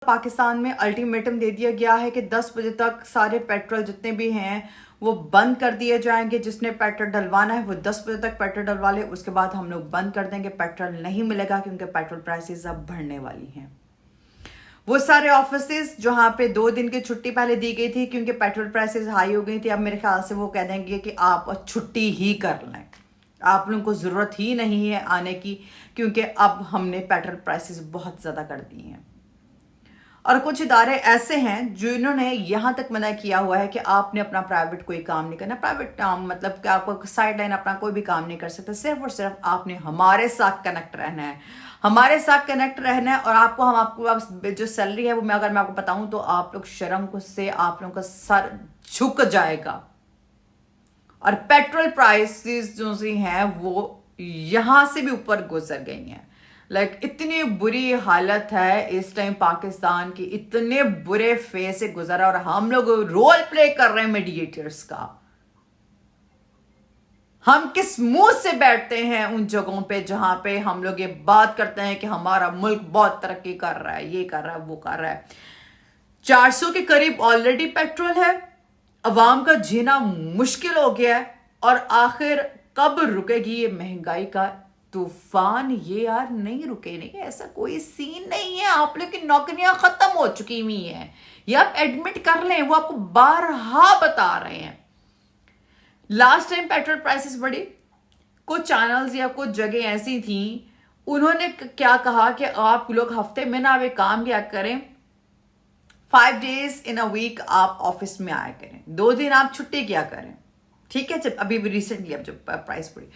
पाकिस्तान में अल्टीमेटम दे दिया गया है कि 10 बजे तक सारे पेट्रोल जितने भी हैं वो बंद कर दिए जाएंगे। जिसने पेट्रोल डलवाना है वो 10 बजे तक पेट्रोल डलवा ले, उसके बाद हम लोग बंद कर देंगे, पेट्रोल नहीं मिलेगा क्योंकि पेट्रोल प्राइसेस अब बढ़ने वाली हैं। वो सारे ऑफिसेस जहां पे 2 दिन की छुट्टी पहले दी गई थी क्योंकि पेट्रोल प्राइसेस हाई हो गई थी, अब मेरे ख्याल से वो कह देंगे कि आप छुट्टी ही कर लें, आप लोगों को ज़रूरत ही नहीं है आने की, क्योंकि अब हमने पेट्रोल प्राइसेस बहुत ज़्यादा कर दी हैं। और कुछ इदारे ऐसे हैं जिन्होंने यहाँ तक मना किया हुआ है कि आपने अपना प्राइवेट कोई काम नहीं करना। प्राइवेट काम मतलब कि आपको साइड लाइन अपना कोई भी काम नहीं कर सकते, सिर्फ और सिर्फ आपने हमारे साथ कनेक्ट रहना है, हमारे साथ कनेक्ट रहना है। और आपको हम आपको जो सैलरी है वो मैं आपको बताऊं तो आप लोग शर्म से आप लोगों का सर झुक जाएगा। और पेट्रोल प्राइसेस जो सी हैं वो यहां से भी ऊपर गुजर गई हैं। इतनी बुरी हालत है इस टाइम पाकिस्तान की, इतने बुरे फेज से गुजरा और हम लोग रोल प्ले कर रहे हैं मीडिएटर्स का। हम किस मुंह से बैठते हैं उन जगहों पे जहां पे हम लोग ये बात करते हैं कि हमारा मुल्क बहुत तरक्की कर रहा है, ये कर रहा है, वो कर रहा है। 400 के करीब ऑलरेडी पेट्रोल है, अवाम का जीना मुश्किल हो गया है। और आखिर कब रुकेगी ये महंगाई का तूफान? ये यार नहीं रुके, नहीं, ऐसा कोई सीन नहीं है। आप लोग की नौकरियां खत्म हो चुकी हुई हैं, ये आप एडमिट कर लें, वो आपको बारहा बता रहे हैं। लास्ट टाइम पेट्रोल प्राइसेस बढ़ी, कुछ चैनल्स या कुछ जगह ऐसी थी, उन्होंने क्या कहा कि आप लोग हफ्ते में ना एक काम किया करें, 5 days in a week आप ऑफिस में आया करें, 2 दिन आप छुट्टी किया करें। ठीक है, जब अभी रिसेंटली अब जब प्राइस बढ़ी,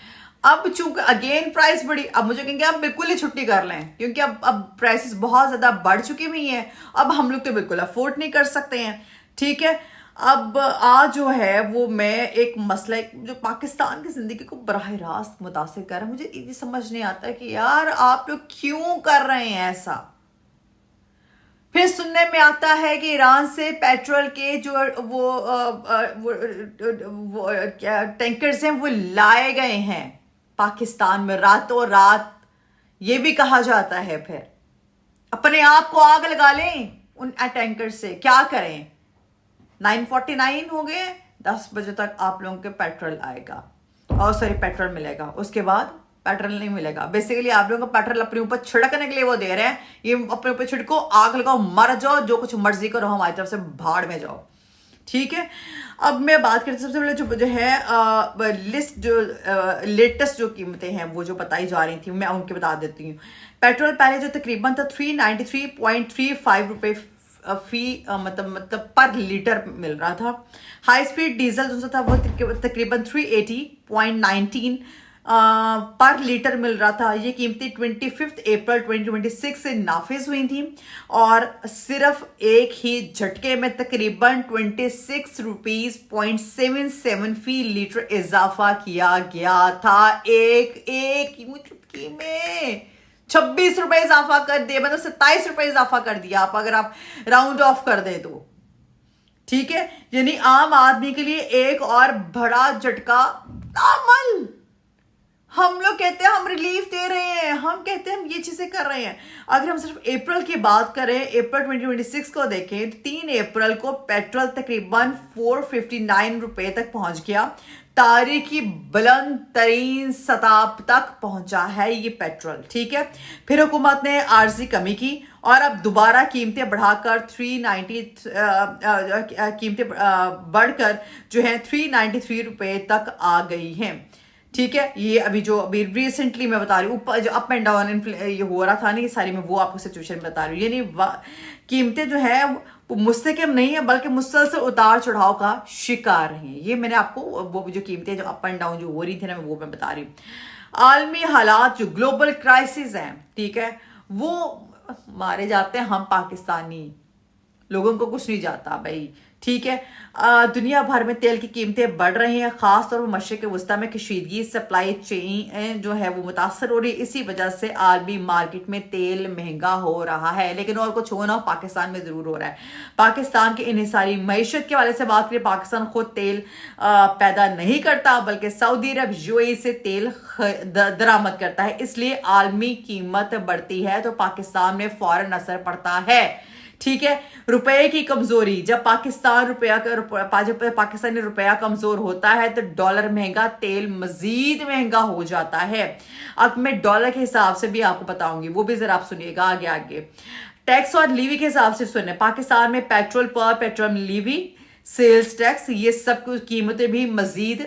अब चूंकि अगेन प्राइस बढ़ी, अब मुझे कहेंगे आप बिल्कुल ही छुट्टी कर लें क्योंकि अब प्राइसेस बहुत ज्यादा बढ़ चुकी हुई हैं, अब हम लोग तो बिल्कुल अफोर्ड नहीं कर सकते हैं। ठीक है, अब आज जो है वो मैं एक मसला जो पाकिस्तान की जिंदगी को बराह रास्त मुतासिर कर रहा है, मुझे ये समझ नहीं आता कि यार आप लोग क्यों कर रहे हैं ऐसा। फिर सुनने में आता है कि ईरान से पेट्रोल के जो वो क्या टैंकर्स हैं वो लाए गए हैं पाकिस्तान में रातों रात, ये भी कहा जाता है। फिर अपने आप को आग लगा लें उन टैंकर से, क्या करें? 9:49 हो गए, 10 बजे तक आप लोगों के पेट्रोल आएगा और सॉरी पेट्रोल मिलेगा, उसके बाद पेट्रोल नहीं मिलेगा। बेसिकली आप लोगों को पेट्रोल अपने ऊपर छिड़कने के लिए वो दे रहे हैं, ये अपने ऊपर छिड़को, आग लगाओ, मर जाओ, जो कुछ मर्जी करो, हमारी तरफ से भाड़ में जाओ। ठीक है, अब मैं बात करती हूँ सबसे पहले जो है लिस्ट जो लेटेस्ट जो कीमतें हैं वो जो बताई जा रही थी मैं उनके बता देती हूँ। पेट्रोल पहले जो तकरीबन था 393.35 रुपए फी मतलब पर लीटर मिल रहा था। हाई स्पीड डीजल जो था वो तकरीबन 380.19 पर लीटर मिल रहा था। ये कीमतें 25 अप्रैल 2026 से नाफिज हुई थी और सिर्फ एक ही झटके में तकरीबन 26 रुपीज 0.77 फी लीटर इजाफा किया गया था। एक चुटकी में 26 रुपए इजाफा कर दिया, मतलब 27 रुपए इजाफा कर दिया आप अगर आप राउंड ऑफ कर दे तो। ठीक है, यानी आम आदमी के लिए एक और बड़ा झटका। अमल हम लोग कहते हैं हम रिलीफ दे रहे हैं, हम कहते हैं हम ये चीजें कर रहे हैं। अगर हम सिर्फ अप्रैल की बात करें, अप्रैल 2026 को देखें तो 3 अप्रैल को पेट्रोल तकरीबन 459 रुपए तक पहुंच गया। तारीख की बुलंद तरीन सतह तक पहुंचा है ये पेट्रोल। ठीक है, फिर हुकूमत ने आर्जी कमी की और अब दोबारा कीमतें बढ़ाकर 390 कीमतें बढ़कर जो है 393 रुपए तक आ गई हैं। ठीक है, ये अभी रिसेंटली मैं बता रही हूँ, ऊपर जो अप एंड डाउन ये हो रहा था ना, ये सारी मैं वो आपको सिचुएशन बता रही हूँ। यानी कीमतें जो है वो मुस्तकिम नहीं है बल्कि मुसलसल उतार चढ़ाव का शिकार हैं। ये मैंने आपको वो जो कीमतें जो अप एंड डाउन जो हो रही थी ना वो मैं बता रही हूँ। आलमी हालात जो ग्लोबल क्राइसिस हैं, ठीक है, वो मारे जाते हैं हम पाकिस्तानी लोगों को कुछ नहीं जाता भाई। ठीक है, दुनिया भर में तेल की कीमतें बढ़ रही हैं, खासतौर पर मशरिक़ वस्ता में कशीदगी सप्लाई चेन जो है वो मुतासर हो रही है। इसी वजह से आलमी मार्केट में तेल महंगा हो रहा है, लेकिन और कुछ हो ना पाकिस्तान में जरूर हो रहा है। पाकिस्तान की इन्हिसारी मईशत के वाले से बात करें, पाकिस्तान खुद तेल पैदा नहीं करता बल्कि सऊदी अरब यूएई से तेल दरामद करता है, इसलिए आलमी कीमत बढ़ती है तो पाकिस्तान में फौरन असर पड़ता है। ठीक है। रुपए की कमजोरी, जब पाकिस्तानी रुपया कमजोर होता है तो डॉलर महंगा, तेल मजीद महंगा हो जाता है। अब मैं डॉलर के हिसाब से भी आपको बताऊंगी, वो भी जरा आप सुनिएगा आगे आगे। टैक्स और लीवी के हिसाब से सुने, पाकिस्तान में पेट्रोल पर पेट्रोल लीवी, सेल्स टैक्स, ये सब कुछ कीमतें भी मजीद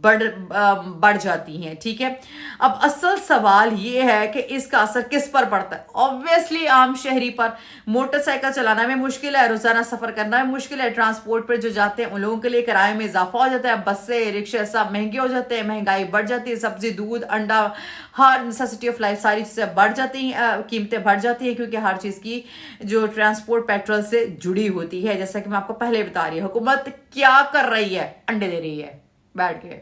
बढ़ जाती हैं। ठीक है। अब असल सवाल ये है कि इसका असर किस पर पड़ता है? ऑब्वियसली आम शहरी पर। मोटरसाइकिल चलाना में मुश्किल है, रोजाना सफर करना में मुश्किल है, ट्रांसपोर्ट पर जो जाते हैं उन लोगों के लिए किराए में इजाफा हो जाता है, बसें रिक्शे सब महंगे हो जाते हैं, महंगाई बढ़ जाती है, सब्जी दूध अंडा हर नेसेसिटी ऑफ लाइफ सारी चीजें बढ़ जाती हैं, कीमतें बढ़ जाती हैं, क्योंकि हर चीज की जो ट्रांसपोर्ट पेट्रोल से जुड़ी होती है। जैसा कि मैं आपको पहले बता रही हूँ, हुकूमत क्या कर रही है? अंडे दे रही है बैठ के।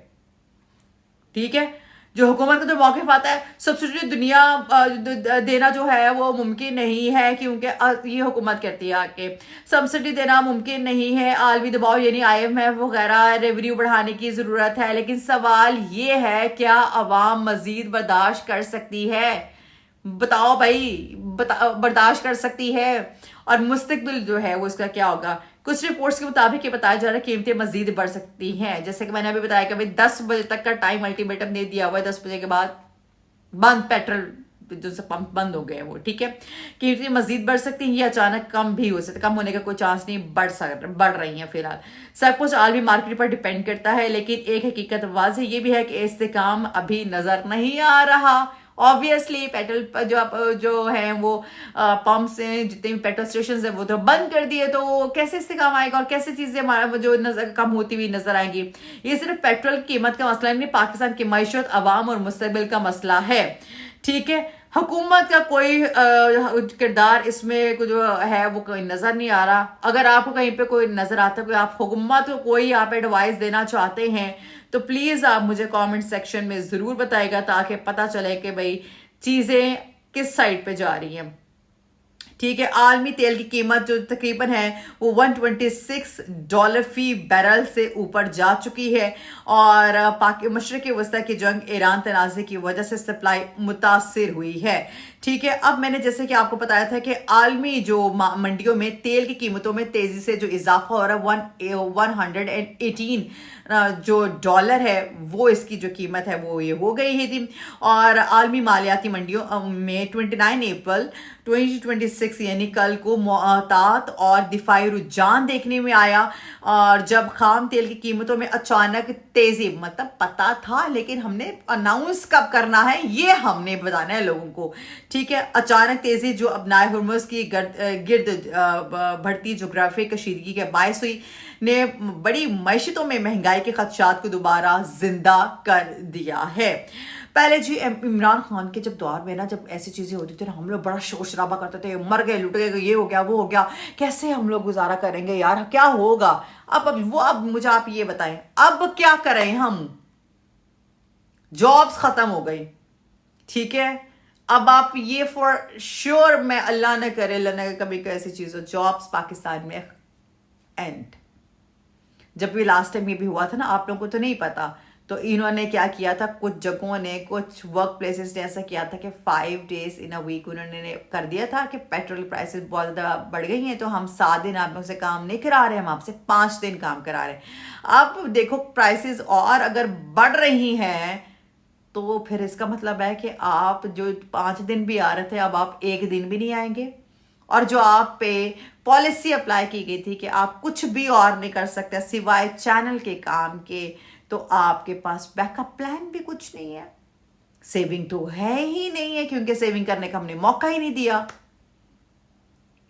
ठीक है। जो हुकूमत को जो मौके आता है, सब्सिडी दुनिया देना जो है वो मुमकिन नहीं है, क्योंकि ये हुकूमत कहती है आके सब्सिडी देना मुमकिन नहीं है, आलमी दबाव यानी IMF वगैरह, रेवेन्यू बढ़ाने की जरूरत है। लेकिन सवाल ये है, क्या अवाम मजीद बर्दाश्त कर सकती है? बताओ भाई, बर्दाश्त कर सकती है? और मुस्तकबिल जो है वो इसका क्या होगा? कुछ रिपोर्ट्स के मुताबिक ये बताया जा रहा है कीमतें मजीद बढ़ सकती हैं। जैसे कि मैंने अभी बताया कि भाई 10 बजे तक का टाइम अल्टीमेटम दे दिया हुआ है, 10 बजे के बाद बंद, पेट्रोल जो से पंप बंद हो गए वो। ठीक है। कीमतें मजीद बढ़ सकती हैं, ये अचानक कम भी हो सकती है, कम होने का कोई चांस नहीं, बढ़ रही हैं फिलहाल। सब कुछ आलमी मार्केट पर डिपेंड करता है, लेकिन एक हकीकत वाज़ेह ये भी है कि इस्तेकाम अभी नजर नहीं आ रहा। ऑब्वियसली पेट्रोल जो है वो पंप्स हैं, जितने भी पेट्रोल स्टेशन है वो तो बंद कर दिए, तो कैसे इससे काम आएगा और कैसे चीजें जो नजर कम होती हुई नजर आएंगी? ये सिर्फ पेट्रोल की कीमत का मसला नहीं, पाकिस्तान की मईशत, अवाम और मुस्तकबिल का मसला है। ठीक है। हुकूमत का कोई किरदार इसमें जो है वो कोई नजर नहीं आ रहा। अगर आपको कहीं पे कोई नजर आता है, कोई आप हुकूमत को कोई आप एडवाइस देना चाहते हैं, तो प्लीज आप मुझे कमेंट सेक्शन में जरूर बताइएगा, ताकि पता चले कि भाई चीजें किस साइड पे जा रही हैं। ठीक है। आलमी तेल की कीमत जो तकरीबन है वो $126 फी बैरल से ऊपर जा चुकी है, और मशरक़ी वस्ता की जंग, ईरान तनाज़े की वजह से सप्लाई मुतासिर हुई है। ठीक है। अब मैंने जैसे कि आपको बताया था कि आलमी जो मंडियों में तेल की कीमतों में तेजी से जो इजाफा हो रहा है, 118 जो डॉलर है वो इसकी जो कीमत है वो ये हो गई थी। और आलमी मालियाती मंडियों में 29 अप्रैल 2026 यानी कल को मोहतात और दिफाई रुझान देखने में आया, और जब खाम तेल की कीमतों में अचानक तेजी, मतलब पता था लेकिन हमने अनाउंस कब करना है ये हमने बताना है लोगों को। ठीक है। अचानक तेजी जो अपनाए हुर्मुज़ की गिर्द बढ़ती जोग्राफी कशीदगी के बायस हुई, ने बड़ी मईशतों में महंगाई के खदशात को दोबारा जिंदा कर दिया है। पहले जी इमरान खान के जब दौर में ना, जब ऐसी चीजें होती थी ना, हम लोग बड़ा शोर शराबा करते थे, मर गए लुट गए, ये हो गया वो हो गया, कैसे हम लोग गुजारा करेंगे यार, क्या होगा? अब मुझे आप ये बताएं, अब क्या करें हम? जॉब्स खत्म हो गई। ठीक है। अब आप ये फॉर श्योर, मैं अल्लाह न करे, अल्लाह न करे कभी ऐसी चीज हो, जॉब्स पाकिस्तान में एंड। जब भी लास्ट टाइम ये भी हुआ था ना, आप लोगों को तो नहीं पता, तो इन्होंने क्या किया था, कुछ जगहों ने, कुछ वर्क प्लेसेस ने ऐसा किया था कि 5 days इन अ वीक उन्होंने कर दिया था कि पेट्रोल प्राइसेस बहुत ज़्यादा बढ़ गई हैं, तो हम 7 दिन आप लोगों से काम नहीं करा रहे, हम आपसे 5 दिन काम करा रहे हैं। अब देखो प्राइसेस और अगर बढ़ रही हैं, तो फिर इसका मतलब है कि आप जो 5 दिन भी आ रहे थे, अब आप 1 दिन भी नहीं आएंगे। और जो आप पे पॉलिसी अप्लाई की गई थी कि आप कुछ भी और नहीं कर सकते सिवाय चैनल के काम के, तो आपके पास बैकअप प्लान भी कुछ नहीं है, सेविंग तो है ही नहीं है, क्योंकि सेविंग करने का हमने मौका ही नहीं दिया।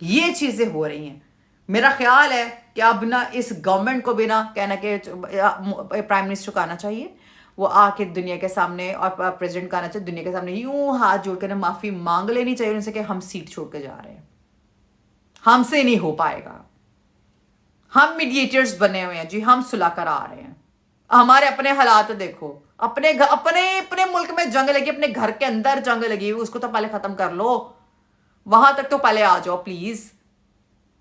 ये चीजें हो रही हैं। मेरा ख्याल है कि अब ना इस गवर्नमेंट को भी ना कहना कि प्राइम मिनिस्टर को आना चाहिए, वो आके दुनिया के सामने, और प्रेसिडेंट का आना चाहिए दुनिया के सामने, यूं हाथ जोड़कर माफी मांग लेनी चाहिए उनसे कि हम सीट छोड़ के जा रहे हैं, हमसे नहीं हो पाएगा, हम मीडिएटर्स बने हुए हैं जी, हम सुलह करा रहे हैं। हमारे अपने हालात देखो, अपने मुल्क में जंग लगी, अपने घर के अंदर जंग लगी हुई, उसको तो पहले खत्म कर लो, वहां तक तो पहले आ जाओ प्लीज।